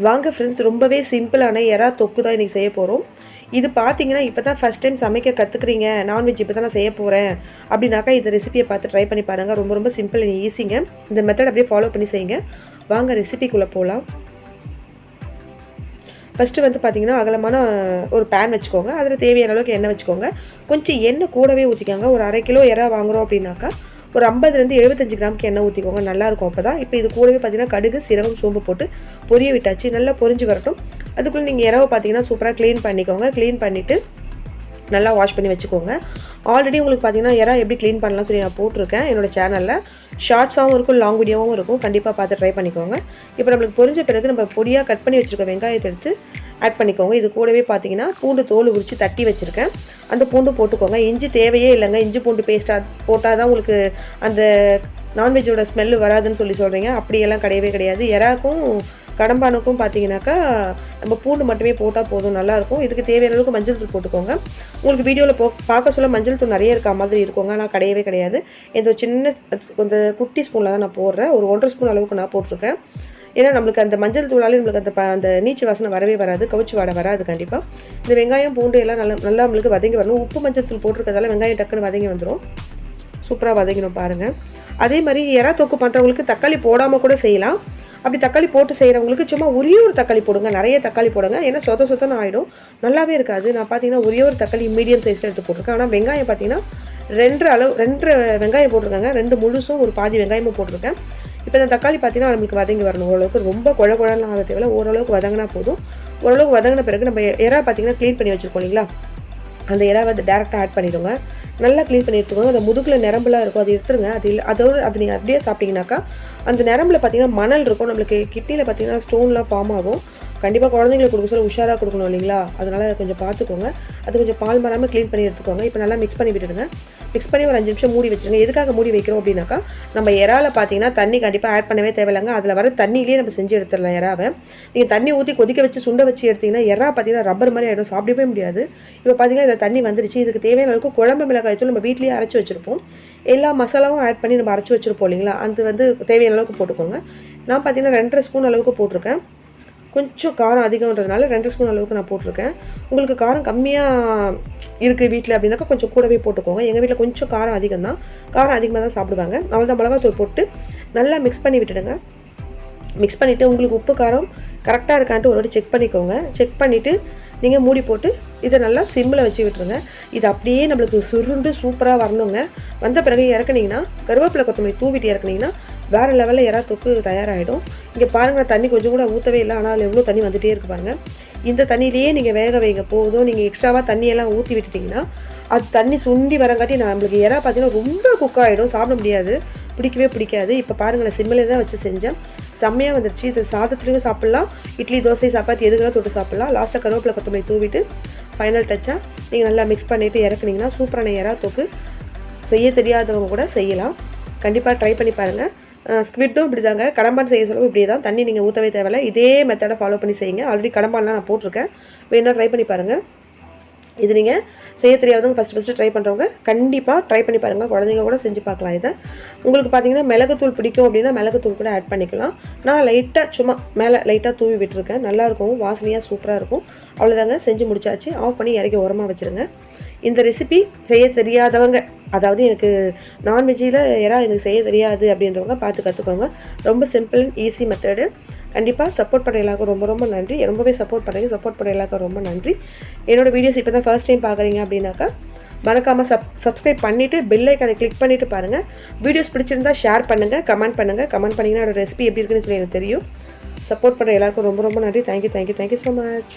வாங்க ஃப்ரெண்ட்ஸ், ரொம்பவே சிம்பிளான எறா தொக்கு தான் இன்றைக்கி செய்ய போகிறோம். இது பார்த்தீங்கன்னா இப்போ தான் ஃபஸ்ட் டைம் சமைக்க கற்றுக்குறீங்க, நான்வெஜ் இப்போ தான் நான் செய்ய போகிறேன் அப்படின்னாக்கா இந்த ரெசிபியை பார்த்து ட்ரை பண்ணி பாருங்கள். ரொம்ப ரொம்ப சிம்பிள் அண்ட் ஈஸிங்க. இந்த மெத்தட் அப்படியே ஃபாலோ பண்ணி செய்யுங்க. வாங்க ரெசிபிக்குள்ளே போகலாம். ஃபஸ்ட்டு வந்து பார்த்திங்கன்னா அகலமான ஒரு பேன் வச்சுக்கோங்க. அதில் தேவையான அளவுக்கு எண்ணெய் வச்சுக்கோங்க. கொஞ்சம் எண்ணெய் கூடவே ஊற்றிக்கோங்க. ஒரு 1/2 கிலோ எறா வாங்குகிறோம் அப்படின்னாக்கா ஒரு 50 75 கிராமுக்கு எண்ணெய் ஊற்றிக்கோங்க. நல்லாயிருக்கும் அப்போ தான். இப்போ இது கூடவே பார்த்திங்கன்னா கடுகு, சீரகம், சோம்பு போட்டு பொரிய விட்டாச்சு. நல்லா பொரிஞ்சு வரட்டும். அதுக்குள்ளே நீங்கள் எறாவை பார்த்திங்கன்னா சூப்பராக க்ளீன் பண்ணிக்கோங்க. க்ளீன் பண்ணிவிட்டு நல்லா வாஷ் பண்ணி வச்சுக்கோங்க. ஆல்ரெடி உங்களுக்கு பார்த்திங்கன்னா எறா எப்படி க்ளீன் பண்ணலாம் சொல்லி நான் போட்டிருக்கேன் என்னோடய சேனலில். ஷார்ட்ஸாகவும் இருக்கும், லாங் வீடியோவும் இருக்கும். கண்டிப்பாக பார்த்து ட்ரை பண்ணிக்கோங்க. இப்போ நம்மளுக்கு பொரிஞ்ச பிறகு நம்ம பொடியாக கட் பண்ணி வச்சுருக்க வெங்காயத்தை எடுத்து ஆட் பண்ணிக்கோங்க. இது கூடவே பார்த்தீங்கன்னா பூண்டு தோல் உரித்து தட்டி வச்சுருக்கேன், அந்த பூண்டு போட்டுக்கோங்க. இஞ்சி தேவையே இல்லைங்க. இஞ்சி பூண்டு பேஸ்ட்டாக போட்டால் தான் உங்களுக்கு அந்த நான்வெஜ்ஜோட ஸ்மெல்லு வராதுன்னு சொல்லி சொல்கிறீங்க. அப்படியெல்லாம் கிடையவே கிடையாது. எறாக்கும் கடம்பானுக்கும் பார்த்தீங்கன்னாக்கா நம்ம பூண்டு மட்டுமே போட்டால் போதும், நல்லாயிருக்கும். இதுக்கு தேவையான அளவுக்கு மஞ்சள் தூள் போட்டுக்கோங்க. உங்களுக்கு வீடியோவில் பார்க்க சொல்ல மஞ்சள் தூள் நிறைய இருக்க மாதிரி இருக்குங்க, ஆனால் கிடையவே கிடையாது. இந்த சின்ன இந்த குட்டி ஸ்பூனில் தான் நான் போடுறேன். ஒரு 1.5 ஸ்பூன் அளவுக்கு நான் போட்டிருக்கேன். ஏன்னா நம்மளுக்கு அந்த மஞ்சள் தூளாலே நம்மளுக்கு அந்த நீச்சு வாசனை வரவே வராது, கவுச்சி வாடை வராது. கண்டிப்பாக இந்த வெங்காயம் பூண்டு எல்லாம் நல்லா நம்மளுக்கு வதங்கி வரணும். உப்பு மஞ்சள் தூள் போட்டிருக்கிறதால வெங்காயம் டக்குன்னு வதங்கி வந்துடும். சூப்பராக வதங்கணும் பாருங்கள். அதே மாதிரி எறா தொக்கு பண்ணுறவங்களுக்கு தக்காளி போடாமல் கூட செய்யலாம். அப்படி தக்காளி போட்டு செய்கிறவங்களுக்கு சும்மா ஒரே ஒரு தக்காளி போடுங்க, நிறைய தக்காளி போடுங்க. ஏன்னா சொத்தன்னு ஆகிடும், நல்லாவே இருக்காது. நான் பார்த்தீங்கன்னா ஒரே ஒரு தக்காளி மீடியம் சைஸில் எடுத்து போட்டிருக்கேன். ஆனால் வெங்காயம் பார்த்தீங்கன்னா 2 வெங்காயம் போட்டிருக்காங்க. 2 முழுசும் ஒரு பாதி வெங்காயமும் போட்டிருக்கேன். இப்போ இந்த தக்காளி பார்த்தீங்கன்னா நம்மளுக்கு வதங்கி வரணும். ஓரளவுக்கு ரொம்ப குழலாம் ஆக தேவையில்ல, ஓரளவுக்கு வதங்கினா போதும். ஓரளவுக்கு வதங்கின பிறகு நம்ம எறா பார்த்தீங்கன்னா க்ளீன் பண்ணி வச்சுருக்கோம் இல்லைங்களா, அந்த எறாவை வந்து டேரெக்டாக ஆட் பண்ணிவிடுங்க. நல்லா க்ளீன் பண்ணி எடுத்துக்கோங்க. அந்த முதுகில் நரம்புலாம் இருக்கும், அது எடுத்துருங்க. அது நீங்கள் அப்படியே சாப்பிட்டீங்கன்னாக்கா அந்த நரம்பில் பார்த்தீங்கன்னா மணல் இருக்கும். நம்மளுக்கு கிட்னியில் பார்த்தீங்கன்னா ஸ்டோன்லாம் ஃபார்ம் ஆகும். கண்டிப்பாக குழந்தைங்களுக்கு கொடுக்க சொல்ல உஷாராக கொடுக்கணும் இல்லைங்களா, அதனால் கொஞ்சம் பார்த்துக்கோங்க. அது கொஞ்சம் பால் மாறாமல் க்ளீன் பண்ணி எடுத்துக்கோங்க. இப்போ நல்லா மிக்ஸ் பண்ணி விட்டுடுங்க. மிக்ஸ் பண்ணி ஒரு 5 நிமிஷம் மூடி வச்சுருங்க. எதுக்காக மூடி வைக்கிறோம் அப்படின்னாக்கா நம்ம எறாவில் பார்த்தீங்கன்னா தண்ணி கண்டிப்பாக ஆட் பண்ணவே தேவையில்லைங்க. அதில் வர தண்ணியிலே நம்ம செஞ்சு எடுத்துடலாம் எறாவை. நீங்கள் தண்ணி ஊற்றி கொதிக்க வச்சு சுண்டை வச்சு எடுத்திங்கன்னா எறா பார்த்தீங்கன்னா ரப்பர் மாதிரி ஆகிடும், சாப்பிடவே முடியாது. இப்போ பார்த்தீங்கன்னா இதில் தண்ணி வந்துருச்சு. இதுக்கு தேவையான அளவுக்கு குழம்பு மிளகாய் தூள் நம்ம வீட்லேயே அரைச்சி வச்சுருப்போம். எல்லா மசாலாவும் ஆட் பண்ணி நம்ம அரைச்சி வச்சுருப்போம் இல்லைங்களா, அது வந்து தேவையான அளவுக்கு போட்டுக்கோங்க. நான் பார்த்தீங்கன்னா 2.5 ஸ்பூன் அளவுக்கு போட்டிருக்கேன். கொஞ்சம் காரம் அதிகம்ன்றதுனால 2 ஸ்பூன் அளவுக்கு நான் போட்டிருக்கேன். உங்களுக்கு காரம் கம்மியாக இருக்குது வீட்டில் அப்படின்னாக்கா கொஞ்சம் கூடவே போட்டுக்கோங்க. எங்கள் வீட்டில் கொஞ்சம் காரம் அதிகம் தான், காரம் அதிகமாக தான் சாப்பிடுவாங்க. அவ்வளோதான். மிளகாத்தூள் போட்டு நல்லா மிக்ஸ் பண்ணி விட்டுடுங்க. மிக்ஸ் பண்ணிவிட்டு உங்களுக்கு உப்பு காரம் கரெக்டாக இருக்கான்ட்டு ஒரு வாட்டி செக் பண்ணிக்கோங்க. செக் பண்ணிவிட்டு நீங்கள் மூடி போட்டு இதை நல்லா சிம்மில் வச்சு விட்டுருங்க. இது அப்படியே நம்மளுக்கு சுருண்டு சூப்பராக வரணுங்க. வந்த பிறகு இறக்குனீங்கன்னா கருவேப்பிலை கொத்தமல்லி தூவிட்டு இறக்குனீங்கன்னா வேறு லெவலில் எறா தொக்கு தயாராகிடும். இங்கே பாருங்கள், தண்ணி கொஞ்சம் கூட ஊற்றவே இல்லை, ஆனால் எவ்வளோ தண்ணி வந்துகிட்டே இருக்கு பாருங்கள். இந்த தண்ணியிலேயே நீங்கள் வேக வைங்க போதும். நீங்கள் எக்ஸ்ட்ராவாக தண்ணியெல்லாம் ஊற்றி விட்டுட்டிங்கன்னா அது தண்ணி சுண்டி வரங்காட்டி நம்மளுக்கு எறா பார்த்தீங்கன்னா ரொம்ப குக் ஆகிடும், சாப்பிட முடியாது, பிடிக்கவே பிடிக்காது. இப்போ பாருங்களேன், சிம்மில் தான் வச்சு செஞ்சேன், செம்மையாக வந்துருச்சு. இது சாதத்துலேயும் சாப்பிட்லாம், இட்லி தோசை சப்பாத்தி எதுக்கெல்லாம் தொட்டு சாப்பிட்லாம். லாஸ்ட்டாக கருவேப்பிலை கொத்தமல்லி தூவிட்டு ஃபைனல் டச்சாக நீங்கள் நல்லா மிக்ஸ் பண்ணிவிட்டு இறக்குனீங்கன்னா சூப்பரான எறா தொக்கு செய்ய தெரியாதவங்க கூட செய்யலாம். கண்டிப்பாக ட்ரை பண்ணி பாருங்கள். ஸ்குவிட்டும் இப்படி தாங்க, கடம்பான் செய்ய சொல்லவும் இப்படியே தான். தண்ணி நீங்கள் ஊற்றவே தேவையில்லை. இதே மெத்தடை ஃபாலோ பண்ணி செய்யுங்க. ஆல்ரெடி கடம்பான்லாம் நான் போட்டிருக்கேன், வேணா ட்ரை பண்ணி பாருங்கள். இது நீங்கள் செய்ய தெரியாதவங்க ஃபஸ்ட்டு ட்ரை பண்ணுறவங்க கண்டிப்பாக ட்ரை பண்ணி பாருங்கள். குழந்தைங்க கூட செஞ்சு பார்க்கலாம். இதை உங்களுக்கு பார்த்தீங்கன்னா மிளகுத்தூள் பிடிக்கும் அப்படின்னா மிளகுத்தூள் கூட ஆட் பண்ணிக்கலாம். நான் லைட்டாக சும்மா மேலே லைட்டாக தூவி விட்டுருக்கேன். நல்லாயிருக்கும், வாசனையாக சூப்பராக இருக்கும். அவ்வளோதாங்க, செஞ்சு முடிச்சாச்சு. ஆஃப் பண்ணி இறக்கி ஓரமாக வச்சுருங்க. இந்த ரெசிபி செய்ய தெரியாதவங்க, அதாவது எனக்கு நான்வெஜ்ஜில் எறா எனக்கு செய்ய தெரியாது அப்படின்றவங்க பார்த்து கற்றுக்கோங்க. ரொம்ப சிம்பிள் ஈஸி மெத்தடு. கண்டிப்பாக சப்போர்ட் பண்ணுற எல்லாருக்கும் ரொம்ப ரொம்ப நன்றி. ரொம்பவே சப்போர்ட் பண்ணுறீங்க. சப்போர்ட் பண்ணுற எல்லாருக்கும் ரொம்ப நன்றி. என்னோடய வீடியோஸ் இப்போ தான் ஃபர்ஸ்ட் டைம் பார்க்குறீங்க அப்படின்னாக்கா மறக்காமல் சப்ஸ்கிரைப் பண்ணிவிட்டு பெல் ஐக்கானை கிளிக் பண்ணிவிட்டு பாருங்கள். வீடியோஸ் பிடிச்சிருந்தால் ஷேர் பண்ணுங்கள், கமெண்ட் பண்ணுங்கள். கமெண்ட் பண்ணிங்கன்னா என்னோடய ரெசிபி எப்படி இருக்குன்னு சொல்லி எனக்கு தெரியும். சப்போர்ட் பண்ணுற எல்லாருக்கும் ரொம்ப ரொம்ப நன்றி. Thank you so much.